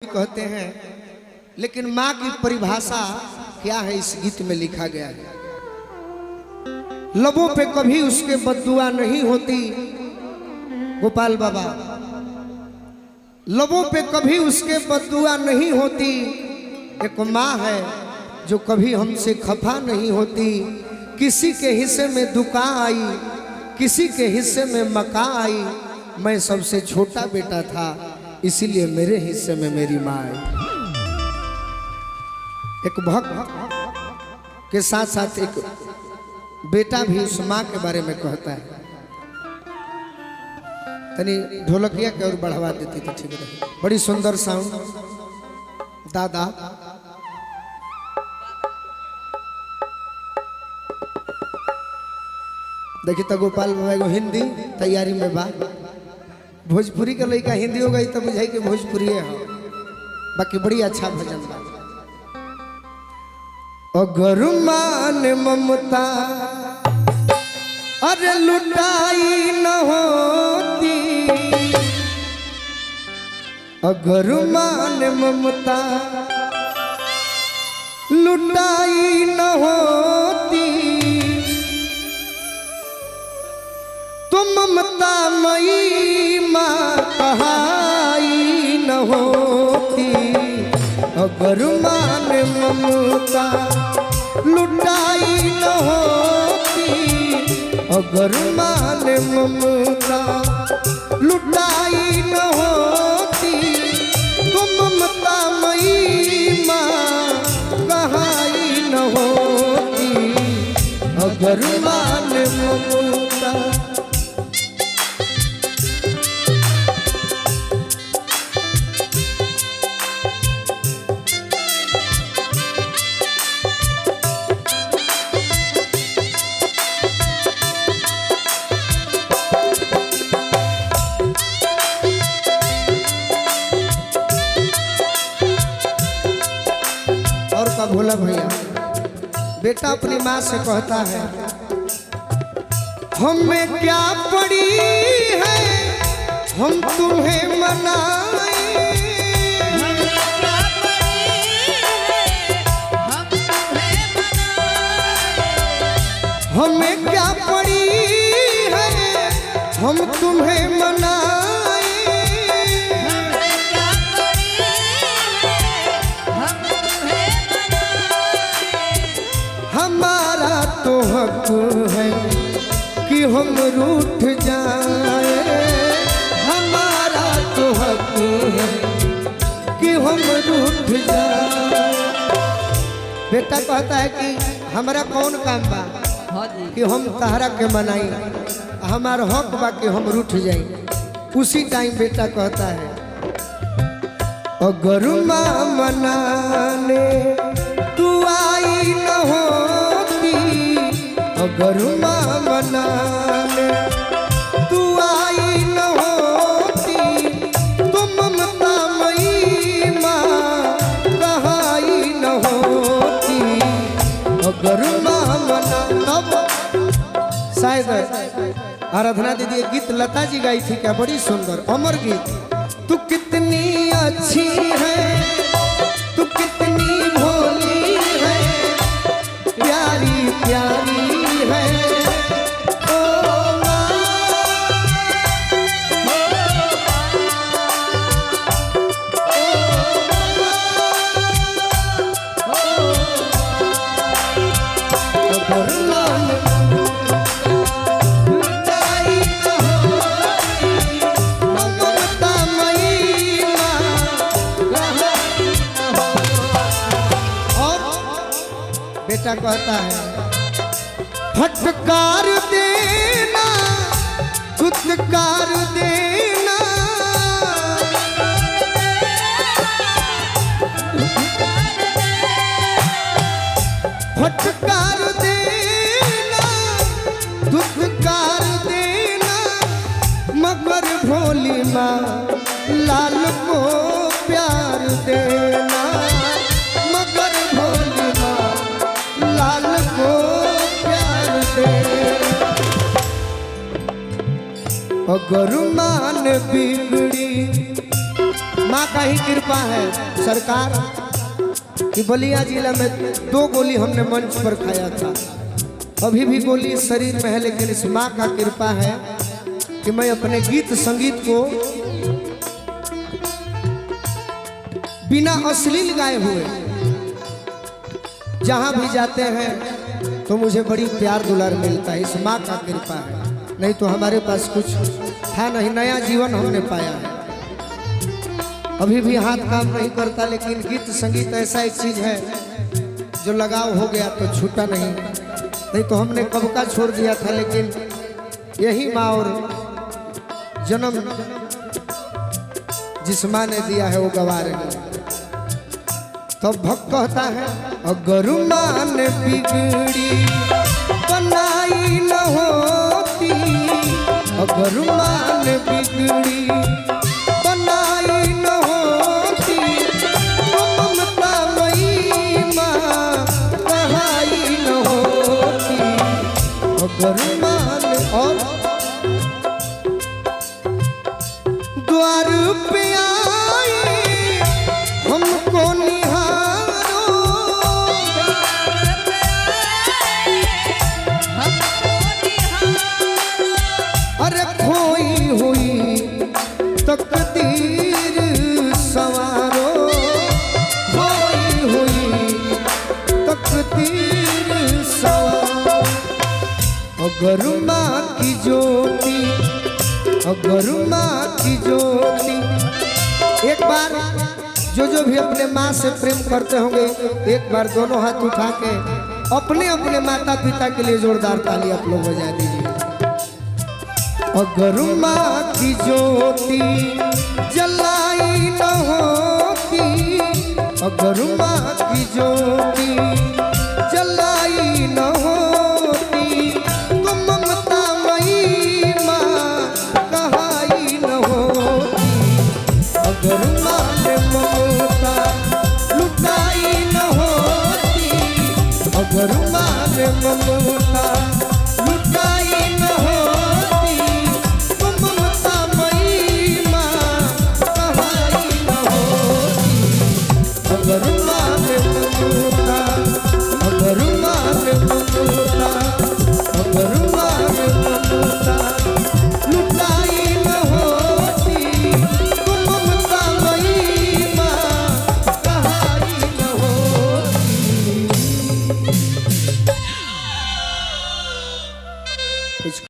कहते हैं, लेकिन माँ की परिभाषा क्या है इस गीत में लिखा गया है। लबों पे कभी उसके बद्दुआ नहीं होती, गोपाल बाबा, लबों पे कभी उसके बद्दुआ नहीं होती। एक माँ है जो कभी हमसे खफा नहीं होती। किसी के हिस्से में दुका आई, किसी के हिस्से में मका आई। मैं सबसे छोटा बेटा था, इसीलिए मेरे हिस्से में मेरी माँ आई। एक भक्त के साथ साथ एक बेटा भी उस माँ के बारे में कहता है। तनी ढोलकिया के और बढ़ावा देती तो ठीक रहे। बड़ी सुंदर साउंड दादा। देखिए तो गोपाल बाबा को हिंदी तैयारी में बा। भोजपुरी का लड़का हिंदी हो गई तो बुझाई कि भोजपुरी है, बाकी बड़ी अच्छा भजन बा। अगर मान ममता अरे लुटाई न होती, अगर मान ममता लुटाई न होती, तो ममता मई माँ कहाई न होती। अगर मान ममता लुटाई न होती, अगर मान ममता लुटाई न होती, तो ममता मई माँ कहाई न होती। अगर मान ममता भोला भैया, बेटा अपनी माँ से कहता है, हमें क्या पड़ी है हम तुम्हें मनाए, हमें क्या पड़ी है हम तुम्हें मनाए, हमें क्या पड़ी है हम तुम्हें मनाए। हमारा तो हक है कि हम रूठ जाए, हमारा तो हक है कि हम रूठ जाए। बेटा कहता है कि हमारा कौन काम बा कि हम तहरा के मनाई, हमारा हक बा कि हम रूठ जाए। उसी टाइम बेटा कहता है, अगर माँ मनाने तू आई न होती, अगर माँ मनाने तू आई न होती, तो ममता मई माँ कहाई न होती। अगर माँ मना, तब शायद आराधना दीदी गीत लता जी गाई थी क्या, बड़ी सुंदर अमर गीत। तू कितनी अच्छी है, तू कितनी भोली है, प्यारी प्यारी है ओ माँ, बेटा कहता है, फटकार देना फुटकार देना, फटकार देना फुटकार देना, मगर भोली माँ लाल को प्यार देना, मगर भोली माँ लाल को प्यार देना। अगर मान बिगड़ी माँ का ही कृपा है सरकार कि बलिया जिला में 2 गोली हमने मंच पर खाया था। अभी भी गोली शरीर में है, लेकिन इस माँ का कृपा है कि मैं अपने गीत संगीत को बिना अश्लील गाए हुए जहां भी जाते हैं तो मुझे बड़ी प्यार दुलार मिलता है। इस माँ का कृपा है, नहीं तो हमारे पास कुछ था नहीं, नया जीवन हमने पाया है। अभी भी हाथ काम नहीं करता, लेकिन गीत संगीत ऐसा एक चीज है जो लगाव हो गया तो छूटा नहीं तो हमने कब का छोड़ दिया था। लेकिन यही माँ और जन्म जिस माँ ने दिया है वो गवा रही है। तो भक्त कहता है अगर माँ ने बिगड़ी बनाई न होती, अगर माँ ने बिगड़ी बनाई न होती, तो ममता मई माँ कहाई न होती। अगर माँ ने और द्वार पे आई हमको निहारो, अरे खोई हुई तकदीर सवारो, खोई हुई तकदीर सवारो। अगर माँ की ज्योति, अगर माँ की ज्योति, एक बार जो भी अपने माँ से प्रेम करते होंगे एक बार दोनों हाथ उठा के अपने अपने माता पिता के लिए जोरदार ताली आप लोग बजा दीजिए। अगर माँ की ज्योति जलाई न होती, अगर माँ की ज्योति जलाई न होती, तो ममता मई माँ कहाई न होती। अगर माँ ने ममता लुटाई न होती, अगर माँ ने ममता